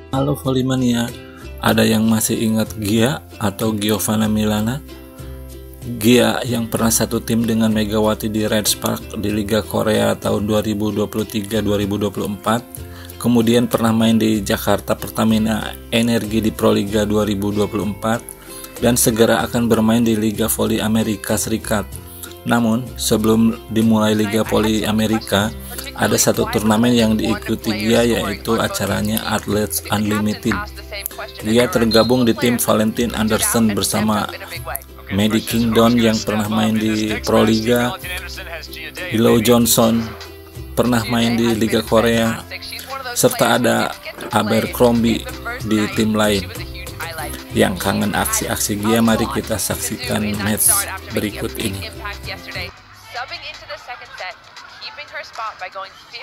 Halo VolleyMania, ada yang masih ingat Gia atau Giovanna Milana? Gia yang pernah satu tim dengan Megawati di Red Spark di Liga Korea tahun 2023-2024, kemudian pernah main di Jakarta Pertamina Energi di Proliga 2024, dan segera akan bermain di Liga Voli Amerika Serikat. Namun, sebelum dimulai Liga Voli Amerika, ada satu turnamen yang diikuti Gia, yaitu acaranya Athletes Unlimited. Gia tergabung di tim Valentine bersama Madi Kingdon yang pernah main di Proliga, Willow pernah main di Liga Korea, serta ada Abercrombie di tim lain. Yang kangen aksi-aksi Gia, mari kita saksikan match berikut ini. Spot by going 50%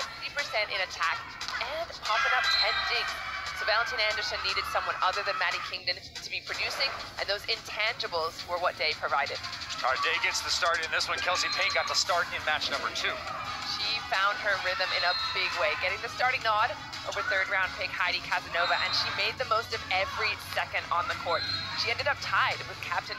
in attack and popping up 10 digs. So Valentine Anderson needed someone other than Madi Kingdon to be producing, and those intangibles were what Day provided. All right, Day gets the start in this one. Kelsey Payne got the start in match number 2. She found her rhythm in a big way, getting the starting nod over third-round pick Heidi Casanova, and she made the most of every second on the court. She ended up tied with captain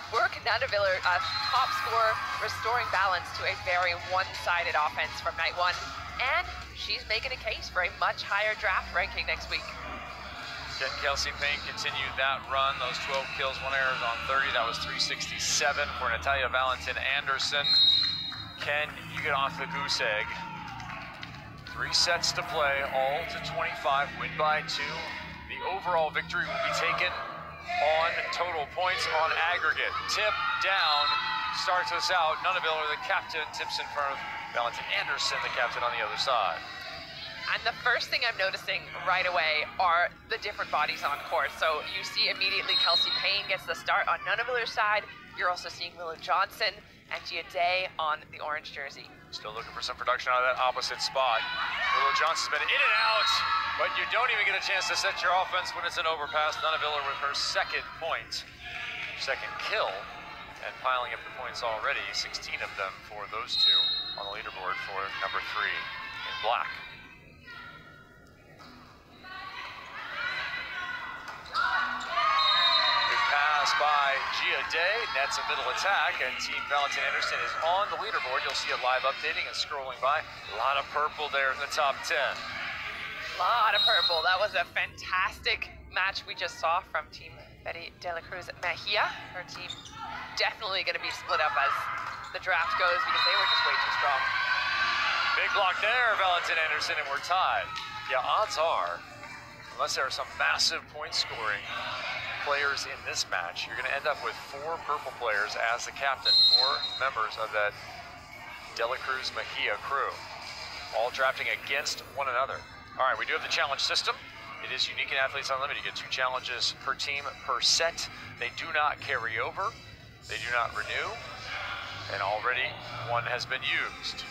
Nuneviller, top scorer, restoring balance to a very one-sided offense from night 1. And she's making a case for a much higher draft ranking next week. Can Kelsey Payne continue that run? Those 12 kills, 1 errors on 30. That was 367 for Natalia Valentine Anderson. Can you get off the goose egg? 3 sets to play, all to 25, win by 2. The overall victory will be taken on total points on aggregate. Tip down starts us out. Nuneviller, the captain, tips in front of Valentine Anderson, the captain, on the other side. And the first thing I'm noticing right away are the different bodies on court. So you see immediately Kelsey Payne gets the start on Nuneviller's side. You're also seeing Willow and Gia Day on the orange jersey. Still looking for some production out of that opposite spot. Willow Johnson's been in and out, but you don't even get a chance to set your offense when it's an overpass. Nuneviller with her second point, second kill, and piling up the points already, 16 of them for those two on the leaderboard for number 3 in black. Pass by Gia Day, nets a middle attack, and Team Valentine Anderson is on the leaderboard. You'll see it live updating and scrolling by. A lot of purple there in the top 10. A lot of purple. That was a fantastic match we just saw from Team Betty De La Cruz Mejia. Her team definitely going to be split up as the draft goes because they were just way too strong. Big block there, Valentine Anderson, and we're tied. Yeah, odds are, unless there are some massive point scoring players in this match, you're going to end up with 4 purple players as the captain, 4 members of that De La Cruz Mejia crew, all drafting against one another. All right, we do have the challenge system. It is unique in Athletes Unlimited. You get 2 challenges per team per set. They do not carry over. They do not renew. And already one has been used.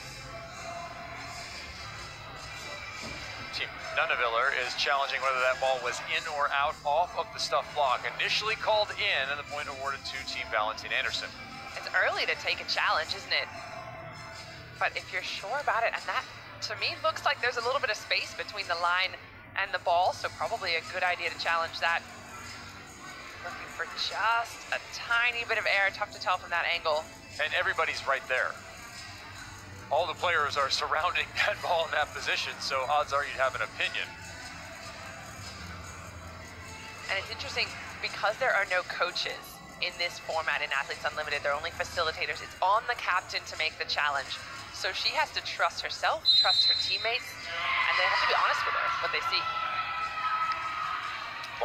Team Nuneviller is challenging whether that ball was in or out off of the stuff block. Initially called in, and the point awarded to Team Valentine Anderson. It's early to take a challenge, isn't it? But if you're sure about it, and that, to me, looks like there's a little bit of space between the line and the ball, so probably a good idea to challenge that. Looking for just a tiny bit of air, tough to tell from that angle. And everybody's right there. All the players are surrounding that ball in that position, so odds are you'd have an opinion. And it's interesting, because there are no coaches in this format in Athletes Unlimited, they're only facilitators. It's on the captain to make the challenge. So she has to trust herself, trust her teammates, and they have to be honest with her, what they see.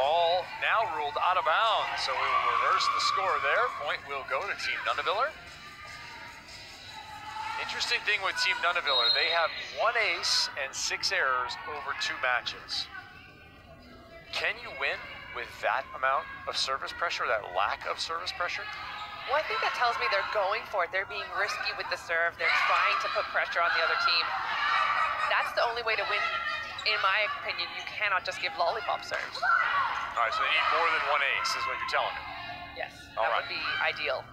Ball now ruled out of bounds, so we will reverse the score there. Point will go to Team Nuneviller. Interesting thing with Team Nuneviller, they have 1 ace and 6 errors over 2 matches. Can you win with that amount of service pressure, that lack of service pressure? Well, I think that tells me they're going for it. They're being risky with the serve. They're trying to put pressure on the other team. That's the only way to win, in my opinion. You cannot just give lollipop serves. All right, so they need more than 1 ace, is what you're telling me. Yes, that would be ideal.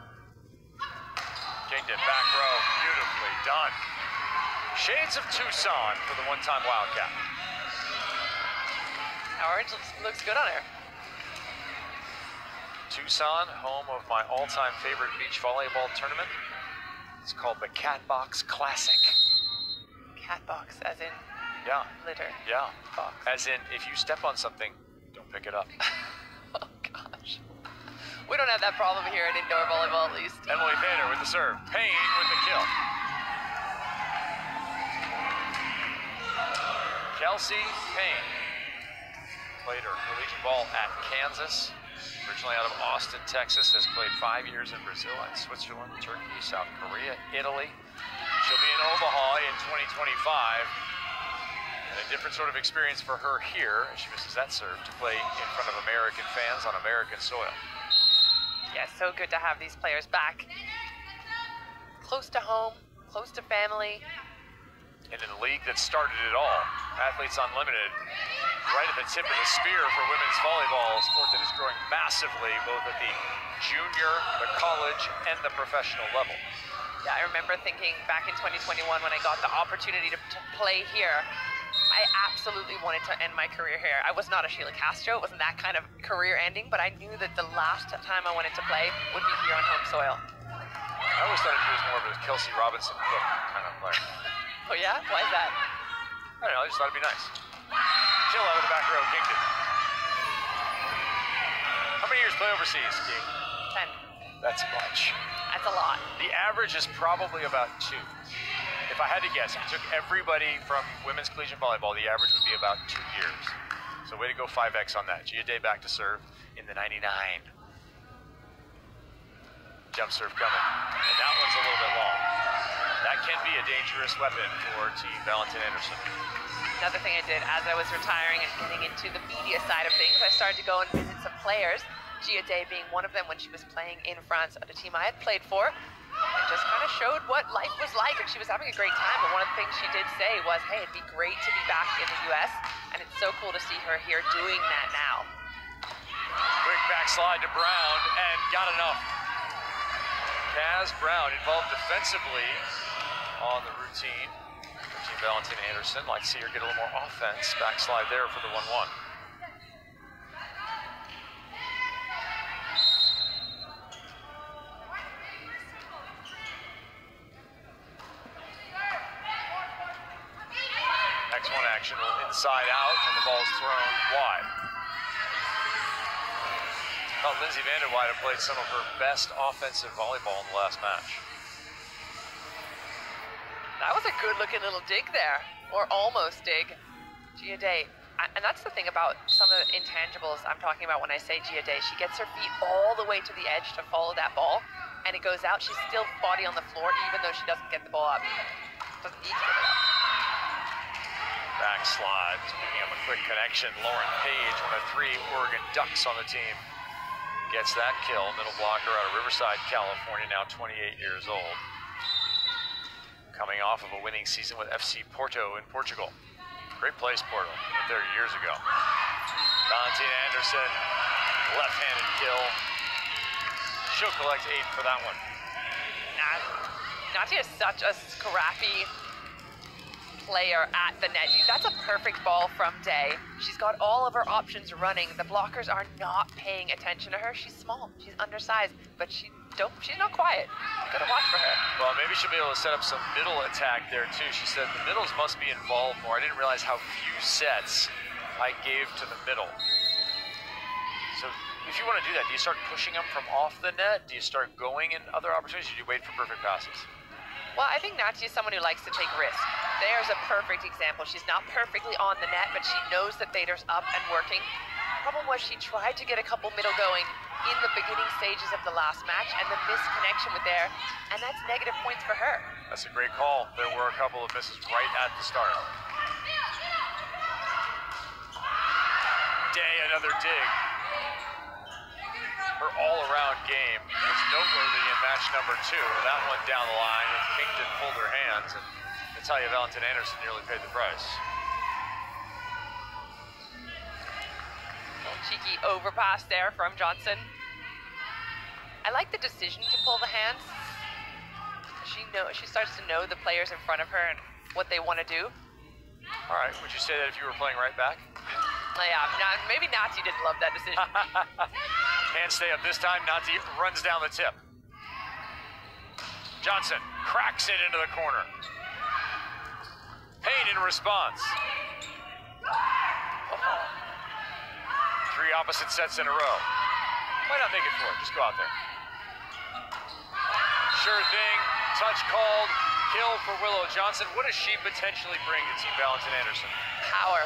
Kingdon, back row, beautifully done. Shades of Tucson for the one-time Wildcat. orange looks good on her. Tucson, home of my all-time favorite beach volleyball tournament. It's called the Catbox Classic. Catbox, as in Yeah. litter. Yeah. Box. As in, if you step on something, don't pick it up. Oh gosh. We don't have that problem here in indoor volleyball, at least. Emily Vader with the serve. Payne with the kill. Kelsey Payne played her collegiate ball at Kansas. Originally out of Austin, Texas, has played 5 years in Brazil and Switzerland, Turkey, South Korea, Italy. She'll be in Omaha in 2025. And a different sort of experience for her here, as she misses that serve, to play in front of American fans on American soil. Yeah, so good to have these players back. Close to home, close to family. And in a league that started it all, Athletes Unlimited, right at the tip of the spear for women's volleyball, a sport that is growing massively, both at the junior, the college, and the professional level. Yeah, I remember thinking back in 2021 when I got the opportunity to play here, I absolutely wanted to end my career here. I was not a Sheila Castro, it wasn't that kind of career ending, but I knew that the last time I wanted to play would be here on home soil. I always thought of you as more of a Kelsey Robinson Cook kind of player. Oh yeah? Why is that? I don't know, I just thought it'd be nice. Kill out of the back row, Kingdon. How many years play overseas, King? 10. That's much. That's a lot. The average is probably about 2. If I had to guess, if you took everybody from women's collegiate volleyball, the average would be about 2 years. So way to go 5X on that. Gia Day back to serve in the 99. Jump serve coming. And that one's a little bit long. That can be a dangerous weapon for Team Valentine Anderson. Another thing I did as I was retiring and getting into the media side of things, I started to go and visit some players, Gia Day being one of them when she was playing in France at a team I had played for. And just kind of showed what life was like, and she was having a great time. But one of the things she did say was, hey, it'd be great to be back in the US, and it's so cool to see her here doing that now. Quick backslide to Brown, and got enough. Kaz Brown involved defensively on the routine. Team Valentine Anderson, like to see her get a little more offense. Backslide there for the 1-1. X1 action, inside out, and the ball's thrown wide. Well, Lindsay Vanderwide played some of her best offensive volleyball in the last match. That was a good-looking little dig there, or almost dig. Gia Day, and that's the thing about some of the intangibles I'm talking about when I say Gia Day. She gets her feet all the way to the edge to follow that ball, and it goes out. She's still body on the floor, even though she doesn't get the ball up. Doesn't need to get it up. Backslide, picking up a quick connection. Lauren Page, one of 3 Oregon Ducks on the team, gets that kill. Middle blocker out of Riverside, California, now 28 years old. Coming off of a winning season with FC Porto in Portugal. Great place, Porto. Went there years ago. Valentine Anderson, left-handed kill. She'll collect 8 for that one. Natia is such a scrappy player at the net. That's a perfect ball from Day. She's got all of her options running. The blockers are not paying attention to her. She's small, she's undersized, but she's not quiet. You gotta watch for her. Well, maybe she'll be able to set up some middle attack there too. She said the middles must be involved more. I didn't realize how few sets I gave to the middle. So if you want to do that, do you start pushing them from off the net? Do you start going in other opportunities? Or do you wait for perfect passes? Well, I think Natia is someone who likes to take risks. There's a perfect example. She's not perfectly on the net, but she knows that Vader's up and working. Problem was she tried to get a couple middle going in the beginning stages of the last match, and the missed connection with there, and that's negative points for her. That's a great call. There were a couple of misses right at the start. Day, another dig. Her all-around game was noteworthy in match number 2. That one down the line, and Kingdon pulled her hands, and Natalia Valentine Anderson nearly paid the price. Cheeky overpass there from Johnson. I like the decision to pull the hands. She starts to know the players in front of her and what they want to do. All right, would you say that if you were playing right back? Yeah, maybe Nati didn't love that decision. Hand stay up this time. Nati runs down the tip. Johnson cracks it into the corner. Payne in response. Three opposite sets in a row. Why not make it 4? Just go out there. Sure thing. Touch called. Kill for Willow Johnson. What does she potentially bring to Team Valentine Anderson? Power.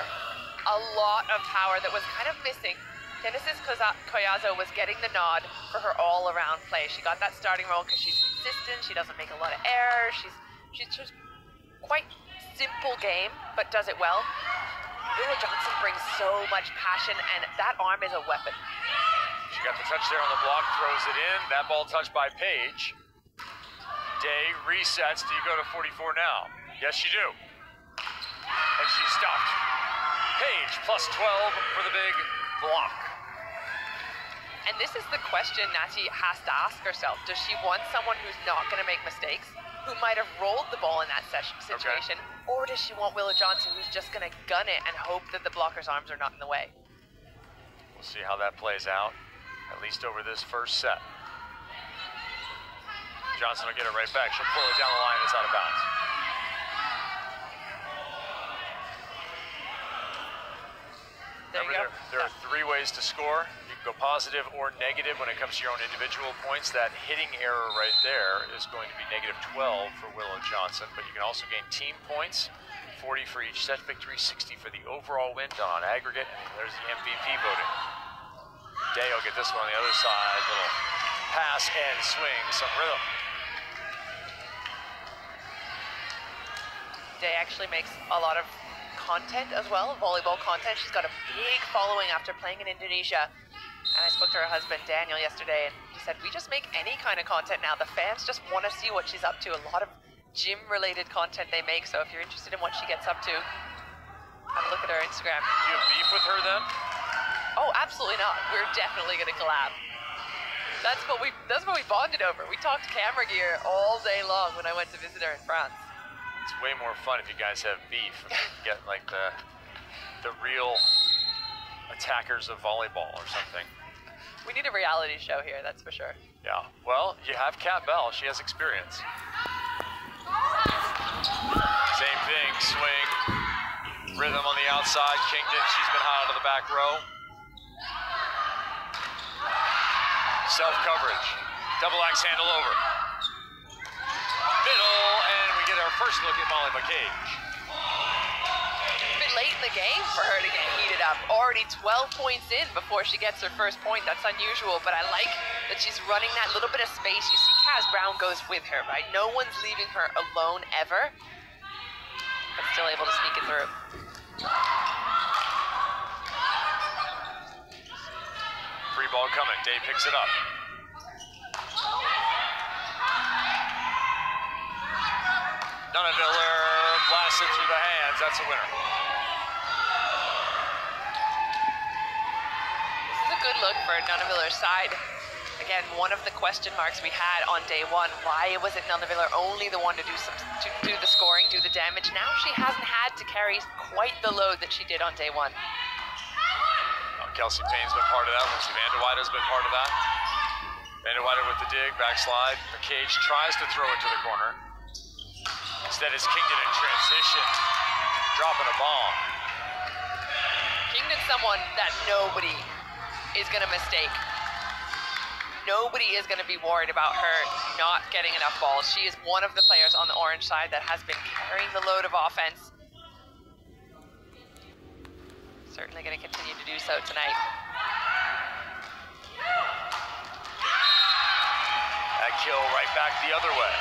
A lot of power that was kind of missing. Genesis Collazo was getting the nod for her all-around play. She got that starting role because she's consistent. She doesn't make a lot of errors. She's just quite simple game, but does it well. Willow Johnson brings so much passion, and that arm is a weapon. She got the touch there on the block, throws it in. That ball touched by Paige. Day resets. Do you go to 44 now? Yes, you do. And she's stopped. Paige plus 12 for the big block. And this is the question Nati has to ask herself. Does she want someone who's not going to make mistakes, who might have rolled the ball in that situation, or does she want Willow Johnson who's just going to gun it and hope that the blocker's arms are not in the way? We'll see how that plays out, at least over this first set. Johnson will get it right back. She'll pull it down the line. It's out of bounds. Remember, there are 3 ways to score. You can go positive or negative when it comes to your own individual points. That hitting error right there is going to be -12 for Willow Johnson, but you can also gain team points, 40 for each set victory, 60 for the overall win done on aggregate, and there's the MVP voting. Day will get this one on the other side. Little pass and swing, some rhythm. Day actually makes a lot of content as well, volleyball content. She's got a big following after playing in Indonesia. And I spoke to her husband, Daniel, yesterday, and he said, we just make any kind of content now. The fans just want to see what she's up to. A lot of gym-related content they make, so if you're interested in what she gets up to, have a look at her Instagram. Do you have beef with her then? Oh, absolutely not. We're definitely going to collab. That's what we bonded over. We talked camera gear all day long when I went to visit her in France. It's way more fun if you guys have beef and get like the real attackers of volleyball or something. We need a reality show here, that's for sure. Yeah, well, you have Kat Bell. She has experience. Same thing, swing, rhythm on the outside. Kingdon, she's been hot out of the back row. Self-coverage, double axe handle over. Middle, and we get our first look at Molly McCage. It's been late in the game for her to get heated up. Already 12 points in before she gets her first point. That's unusual, but I like that she's running that little bit of space. You see Kaz Brown goes with her, right? No one's leaving her alone ever, but still able to sneak it through. Free ball coming, Day picks it up. Nuneviller blasts it through the hands, that's a winner. This is a good look for Nuneviller's side. Again, one of the question marks we had on day 1. Why was it Nuneviller only the one to do the scoring, do the damage? Now she hasn't had to carry quite the load that she did on day 1. Kelsey Payne's been part of that. Lindsay Vanderweyde's been part of that. Vanderweyde with the dig, backslide. McCage tries to throw it to the corner. Instead, it's Kingdon in transition, dropping a bomb. Kingdon's someone that nobody is going to mistake. Nobody is going to be worried about her not getting enough balls. She is one of the players on the orange side that has been carrying the load of offense. Certainly going to continue to do so tonight. That kill right back the other way.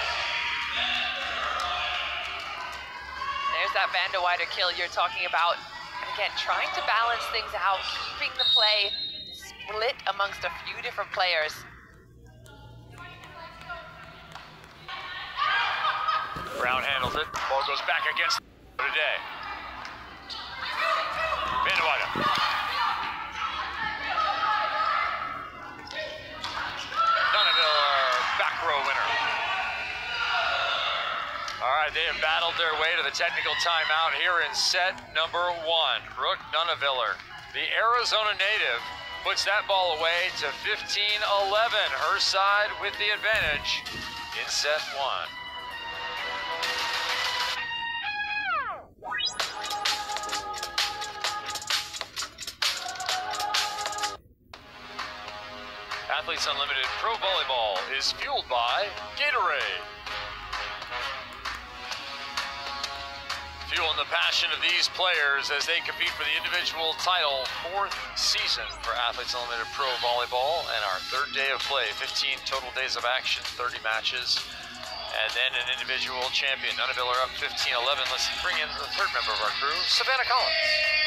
There's that Vanderweyde kill you're talking about. And again, trying to balance things out, keeping the play split amongst a few different players. Brown handles it. Ball goes back against today. Vanderweyde. Nuneviller, back row winner. All right, they have battled their way to the technical timeout here in set number 1. Brooke Nuneviller The Arizona native puts that ball away to 15-11. Her side with the advantage in set 1. Athletes Unlimited Pro Volleyball is fueled by Gatorade. Fueling the passion of these players as they compete for the individual title, 4th season for Athletes Unlimited Pro Volleyball, and our 3rd day of play, 15 total days of action, 30 matches, and then an individual champion. Nuneviller up 15-11. Let's bring in the 3rd member of our crew, Savannah Collins.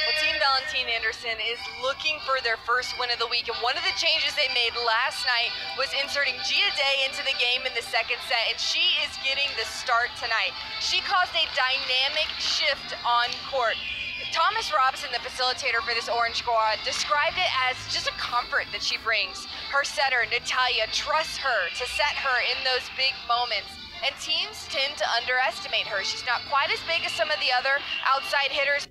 Well, Team Valentine Anderson is looking for their first win of the week, and one of the changes they made last night was inserting Gia Day into the game in the 2nd set, and she is getting the start tonight. She caused a dynamic shift on court. Thomas Robson, the facilitator for this Orange squad, described it as just a comfort that she brings. Her setter, Natalia, trusts her to set her in those big moments. And teams tend to underestimate her. She's not quite as big as some of the other outside hitters.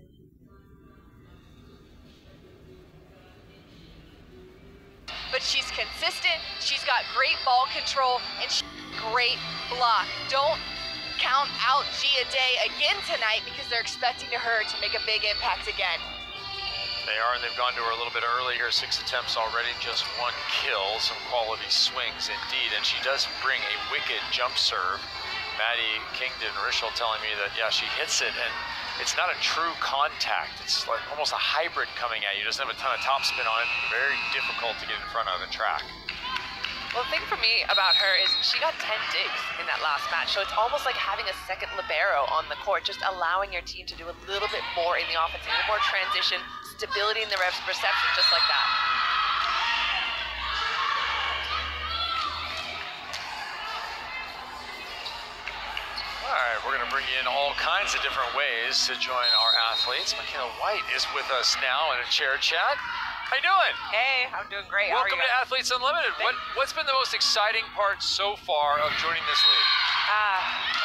But she's consistent, she's got great ball control, and she's great block. Don't count out Gia Day again tonight because they're expecting her to make a big impact again. They are, and they've gone to her a little bit early here. 6 attempts already, just 1 kill. Some quality swings indeed, and she does bring a wicked jump serve. Madi, Kingdon, Rishel telling me that, yeah, she hits it, and it's not a true contact. It's like almost a hybrid coming at you. Doesn't have a ton of topspin on it. Very difficult to get in front of and track. Well, the thing for me about her is she got 10 digs in that last match, so it's almost like having a second libero on the court, just allowing your team to do a little bit more in the offense, a little more transition, stability in the reception, just like that. All right, we're going to bring you in all kinds of different ways to join our athletes. Michaela White is with us now in a chair chat. How you doing? Hey, I'm doing great. Welcome to Athletes Unlimited. What's been the most exciting part so far of joining this league?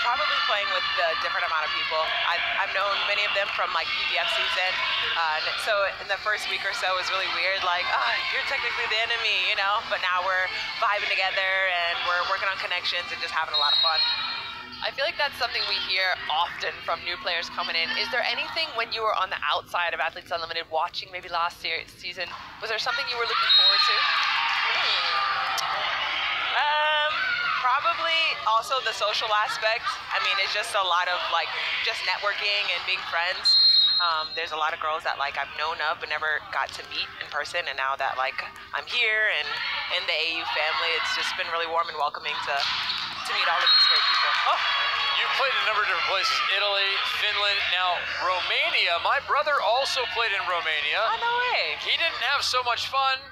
Probably playing with the different amount of people. I've known many of them from like PBF season, so in the first week or so it was really weird, like, you're technically the enemy, you know, but now we're vibing together and we're working on connections and just having a lot of fun. I feel like that's something we hear often from new players coming in. Is there anything when you were on the outside of Athletes Unlimited watching maybe last season, was there something you were looking forward to? Probably also the social aspect. I mean, it's just a lot of like just networking and being friends. There's a lot of girls that like I've known of but never got to meet in person, and now that like I'm here and in the AU family, it's just been really warm and welcoming to meet all of these great people. Oh, you've played in a number of different places, Italy, Finland, now Romania. My brother also played in Romania. Oh, no way. He didn't have so much fun.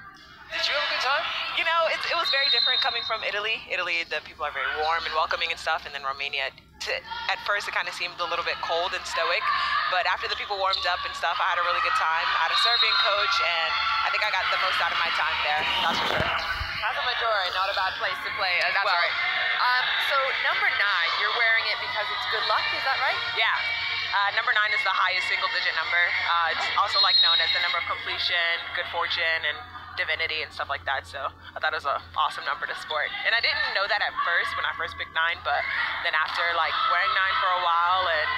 Did you have a good time? You know, it was very different coming from Italy. Italy, the people are very warm and welcoming and stuff, and then Romania, at first it kind of seemed a little bit cold and stoic, but after the people warmed up and stuff, I had a really good time. I had a Serbian coach, and I think I got the most out of my time there, that's for sure. Casa Maggiore, not a bad place to play as That's well. right. So number 9, you're wearing it because it's good luck, is that right? Yeah. Number 9 is the highest single-digit number. It's also like known as the number of completion, good fortune, and divinity and stuff like that. So I thought it was an awesome number to sport. And I didn't know that at first when I first picked 9, but then after like wearing 9 for a while and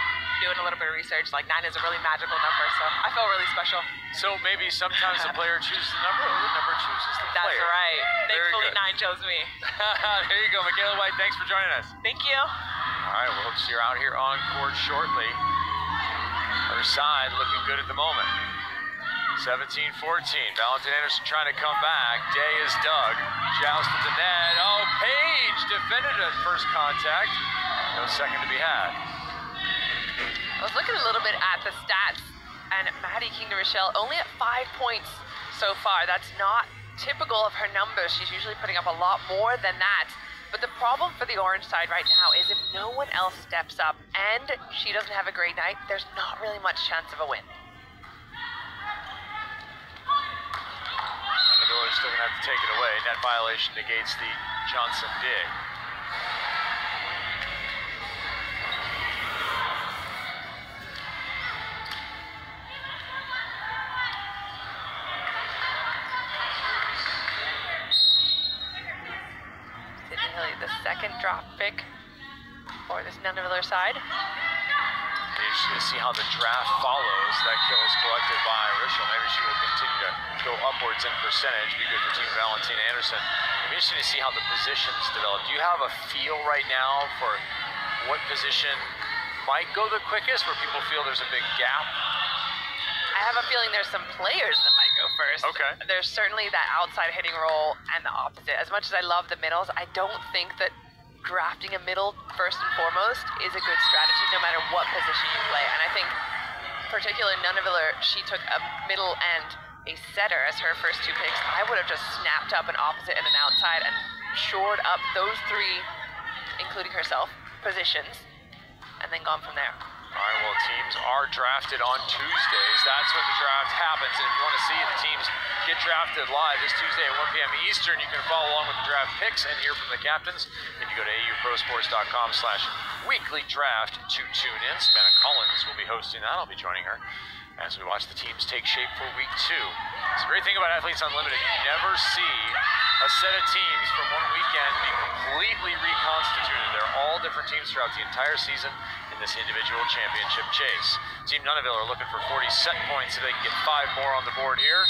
doing a little bit of research, like 9 is a really magical number. So I felt really special. So maybe sometimes the player chooses the number or the number chooses the player. That's right. Thankfully 9 chose me. There you go, Michaela White. Thanks for joining us. Thank you. All right, we'll see you out here on court shortly. Her side looking good at the moment. 17-14. Valentine Anderson trying to come back. Day is dug. Joust at the net. Oh, Page defended at first contact. No second to be had. I was looking a little bit at the stats, and Madi Kingdon Rochelle only at 5 points so far. That's not typical of her numbers. She's usually putting up a lot more than that. But the problem for the orange side right now is if no one else steps up and she doesn't have a great night, there's not really much chance of a win. Nuneviller is still going to have to take it away. Net violation negates the Johnson dig. second draft pick for this Nuneviller side. Interesting to see how the draft follows. That kill is collected by Rachel. Maybe she will continue to go upwards in percentage. Be good for Team Valentine Anderson. It'll be interesting to see how the positions develop. Do you have a feel right now for what position might go the quickest, where people feel there's a big gap? I have a feeling there's some players that might go first. Okay. There's certainly that outside hitting role and the opposite. As much as I love the middles, I don't think that drafting a middle first and foremost is a good strategy no matter what position you play. And I think particularly Nuneviller, she took a middle and a setter as her first two picks. I would have just snapped up an opposite and an outside and shored up those three, including herself, positions, and then gone from there. All right, well, teams are drafted on Tuesdays. That's when the draft happens. And if you want to see the teams get drafted live this Tuesday at 1 p.m. Eastern, you can follow along with the draft picks and hear from the captains. If you go to auprosports.com/weeklydraft to tune in. Savannah Collins will be hosting that. I'll be joining her as we watch the teams take shape for week 2. It's a great thing about Athletes Unlimited. You never see a set of teams from one weekend be completely reconstituted. They're all different teams throughout the entire season in this individual championship chase. Team Nuneville are looking for 40 set points so they can get 5 more on the board here.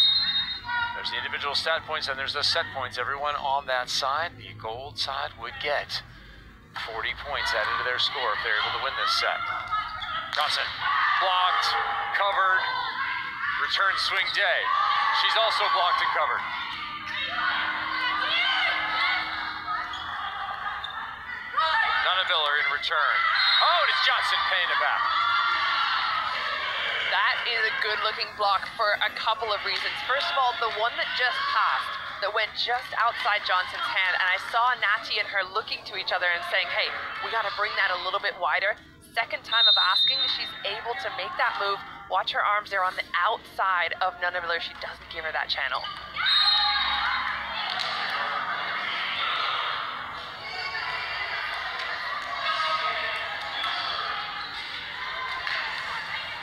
There's the individual stat points and there's the set points. Everyone on that side, the gold side, would get 40 points added to their score if they're able to win this set. Johnson, blocked, covered, return swing day. She's also blocked and covered. Nuneviller in return. Oh, and it's Johnson paying it back. That is a good-looking block for a couple of reasons. First of all, the one that just passed, that went just outside Johnson's hand, and I saw Natty and her looking to each other and saying, hey, we got to bring that a little bit wider. Second time of asking, she's able to make that move. Watch her arms, they're on the outside of Nuneviller. She doesn't give her that channel.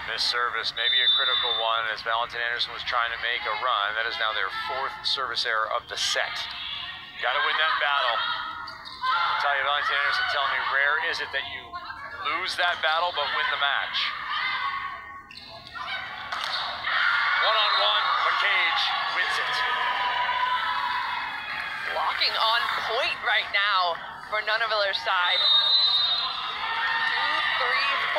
Missed service, maybe a critical one, as Valentine Anderson was trying to make a run. That is now their 4th service error of the set. Got to win that battle. I'll tell you, Valentine Anderson telling me, rare is it that you lose that battle but win the match. One-on-one, McCage wins it. Blocking on point right now for Nuneviller's side. 2,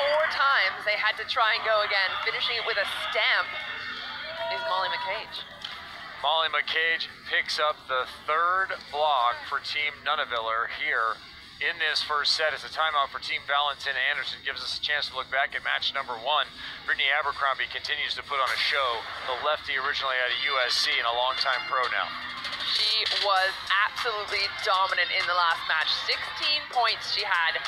3, 4 times they had to try and go again. Finishing it with a stamp is Molly McCage. Molly McCage picks up the 3rd block for Team Nuneviller here in this first set. It's a timeout for Team Valentine Anderson. Gives us a chance to look back at match number 1. Brittany Abercrombie continues to put on a show. The lefty originally out of USC and a longtime pro now. She was absolutely dominant in the last match. 16 points she had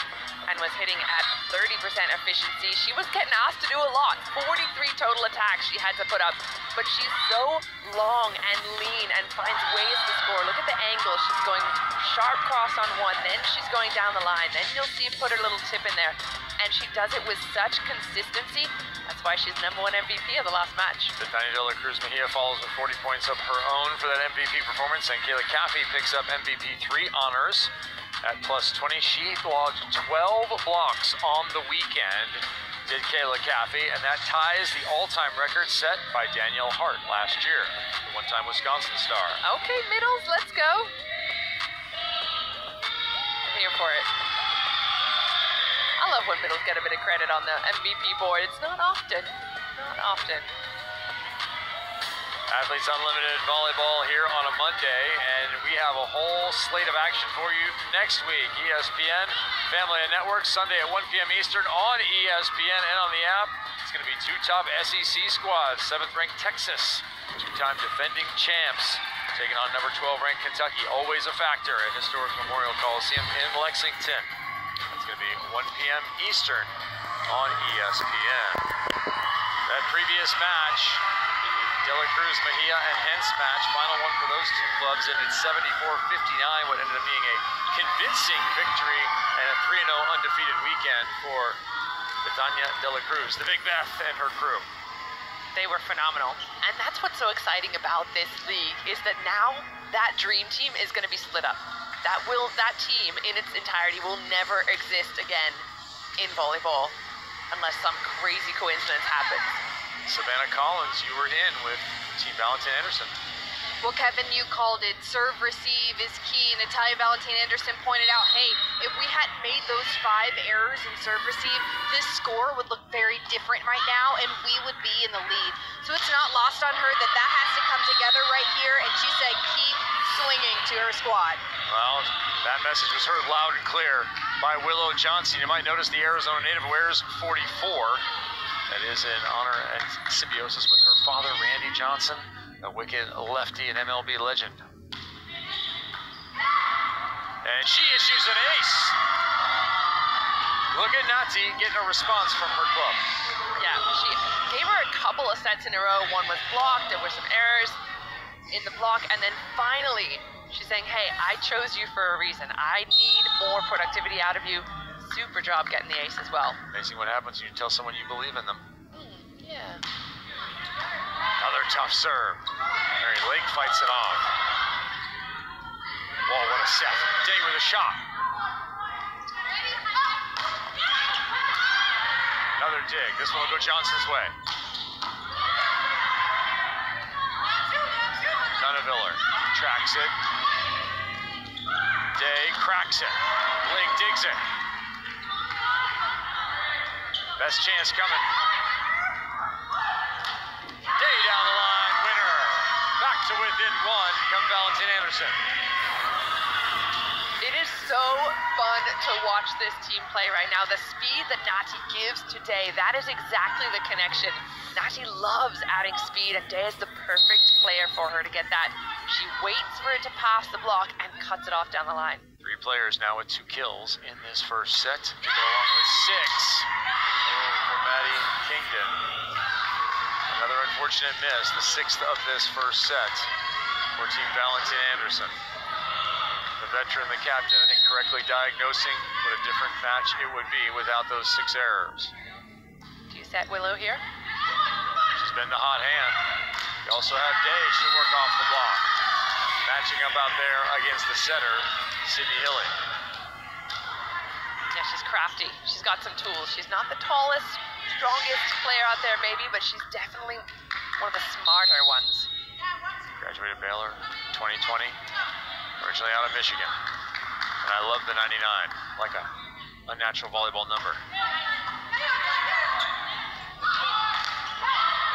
and was hitting at 30% efficiency. She was getting asked to do a lot. 43 total attacks she had to put up. But she's so long and lean and finds ways to score. Look at the angle. She's going sharp cross on one, then she's going down the line. Then you'll see put her little tip in there. And she does it with such consistency. That's why she's #1 MVP of the last match. Tanya De La Cruz Mejia follows with 40 points of her own for that MVP performance, and Kayla Caffey picks up MVP 3 honors at +20. She logged 12 blocks on the weekend, did Kayla Caffey, and that ties the all-time record set by Danielle Hart last year, the one-time Wisconsin star. Okay, middles, let's go. I'm here for it. I love when middles get a bit of credit on the MVP board. It's not often. Not often. Athletes Unlimited Volleyball here on a Monday, and we have a whole slate of action for you next week. ESPN, Family and Network, Sunday at 1 p.m. Eastern on ESPN and on the app. It's going to be 2 top SEC squads. 7th-ranked Texas, 2-time defending champs, taking on number 12-ranked Kentucky. Always a factor at historic Memorial Coliseum in Lexington. It's going to be 1 p.m. Eastern on ESPN. That previous match, the De La Cruz Mejia and Hens match, final one for those two clubs, ended 74-59, what ended up being a convincing victory and a 3-0 undefeated weekend for Tanya De La Cruz, the Big Beth and her crew. They were phenomenal. And that's what's so exciting about this league, is that now that dream team is going to be split up. that team in its entirety will never exist again in volleyball unless some crazy coincidence happens. Savannah Collins, you were in with Team Valentine Anderson. Well, Kevin, you called it. Serve receive is key. Natalia Valentine Anderson pointed out, hey, if we hadn't made those 5 errors in serve receive, this score would look very different right now, and we would be in the lead. So it's not lost on her that has to come together right here, and she said keep swinging to her squad. Well, that message was heard loud and clear by Willow Johnson. You might notice the Arizona native wears 44. That is in honor and symbiosis with her father, Randy Johnson, a wicked lefty and MLB legend. And she issues an ace. Look at Nati getting a response from her club. Yeah, she gave her a couple of sets in a row. One was blocked, there were some errors in the block, and then finally she's saying, hey, I chose you for a reason. I need more productivity out of you. Super job getting the ace as well. Amazing what happens when you tell someone you believe in them. Yeah. Another tough serve. Mary Lake fights it off. Whoa, what a set. Day with a shot. Another dig. This one will go Johnson's way. Nuneviller tracks it. Day cracks it. Blake digs it. Best chance coming. Day down the line, winner. Back to within 1 come Valentine Anderson. It is so fun to watch this team play right now. The speed that Nati gives to Day, that is exactly the connection. Nati loves adding speed, and Day is the perfect player for her to get that. She waits for it to pass the block and cuts it off down the line. 3 players now with 2 kills in this first set to go along with 6. For Madi Kingdon. Another unfortunate miss, the 6th of this first set for Team Valentine Anderson. The veteran, the captain, I think correctly diagnosing what a different match it would be without those 6 errors. Do you set Willow here? She's been the hot hand. You also have Day, she'll work off the block. Matching up out there against the setter, Sydney Hilly. Yeah, she's crafty. She's got some tools. She's not the tallest, strongest player out there maybe, but she's definitely one of the smarter ones. Graduated Baylor 2020, originally out of Michigan. And I love the 99, like a unnatural volleyball number.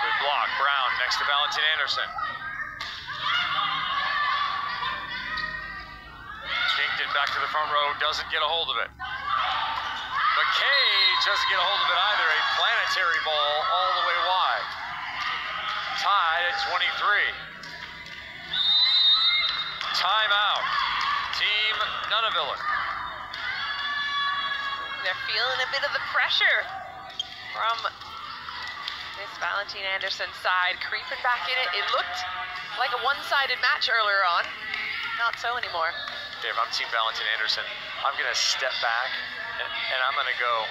Good block, Brown next to Valentine Anderson. Kingdon back to the front row, doesn't get a hold of it. McKay doesn't get a hold of it either. A planetary ball all the way wide. Tied at 23. Timeout. Team Nuneviller. They're feeling a bit of the pressure from this Valentine Anderson side. Creeping back in it. It looked like a one-sided match earlier on. Not so anymore. Dave, I'm Team Valentine Anderson. I'm going to step back and I'm going to go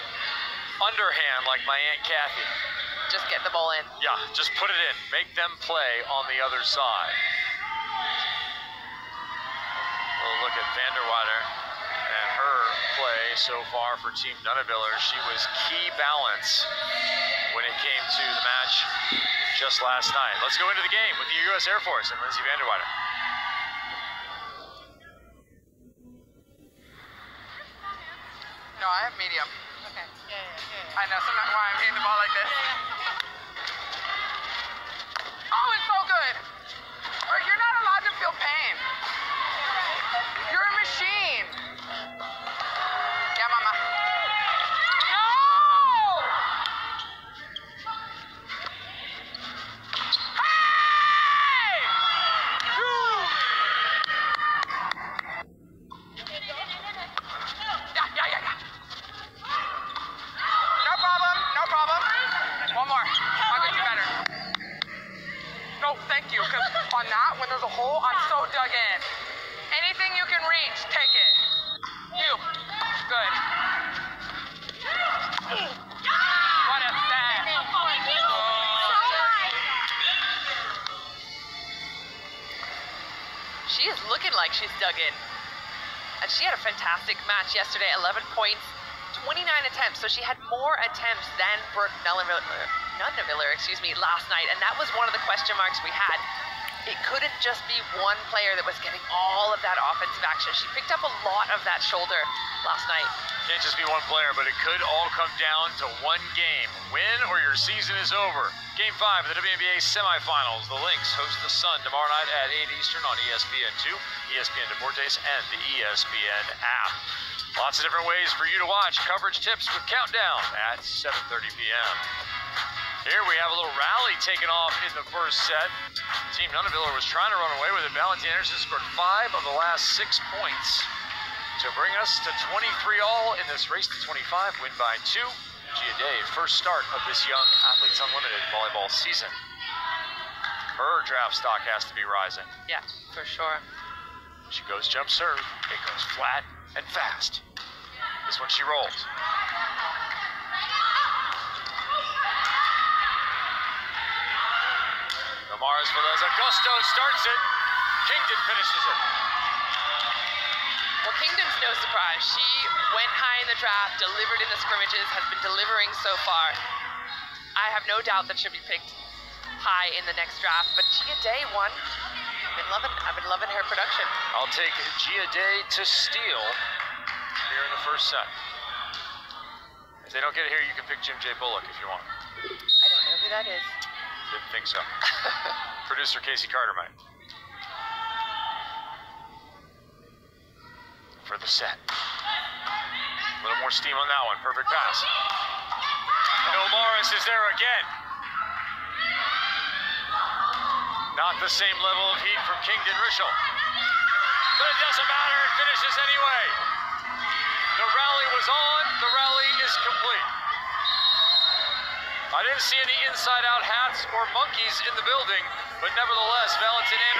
underhand like my Aunt Kathy. Just get the ball in. Yeah, just put it in. Make them play on the other side. We'll look at Vanderwater and her play so far for Team Nuneviller. She was key balance when it came to the match just last night. Let's go into the game with the U.S. Air Force and Lindsay Vanderwater. No, I have medium. Okay. Yeah. I know, sometimes why I'm hitting the ball like this. Oh, it's so good. Or you're not allowed to feel pain. You're a machine. Yeah, mama. No! Hey! Yeah. No problem. One more. I'll get you better. No, thank you, because on that, when there's a hole, I'm so dug in. Anything you can reach, take it. You. Good. What a set. She is looking like she's dug in. and she had a fantastic match yesterday. 11 points, 29 attempts. So she had more attempts than Brooke Nuneviller, last night, and that was one of the question marks we had. It couldn't just be one player that was getting all of that offensive action. She picked up a lot of that shoulder last night. Can't just be one player, but it could all come down to one game. Win or your season is over. Game 5 of the WNBA semifinals. The Lynx host the Sun tomorrow night at 8 Eastern on ESPN2, ESPN Deportes, and the ESPN app. Lots of different ways for you to watch. Coverage tips with Countdown at 7:30 p.m. Here we have a little rally taken off in the first set. Team Nuneviller was trying to run away with it. Valentine Anderson scored 5 of the last 6 points to bring us to 23-all in this race to 25, win by 2. Gia Day, first start of this young Athletes Unlimited volleyball season. Her draft stock has to be rising. Yeah, for sure. She goes jump serve. It goes flat and fast. This one she rolls. Mars Velez Augusto starts it. Kingdon finishes it. Well, Kingdon's no surprise. She went high in the draft, delivered in the scrimmages, has been delivering so far. I have no doubt that she'll be picked high in the next draft, but Gia Day won. I've been loving her production. I'll take Gia Day to steal here in the first set. If they don't get it here, you can pick Jim J. Bullock if you want. I don't know who that is. Didn't think so. Producer Casey Carter might. For the set. A little more steam on that one. Perfect pass. No Morris is there again. Not the same level of heat from Kingdon Richel. But it doesn't matter. It finishes anyway. The rally was on. The rally is complete. I didn't see any inside-out hats or monkeys in the building, but nevertheless, Valentine Anderson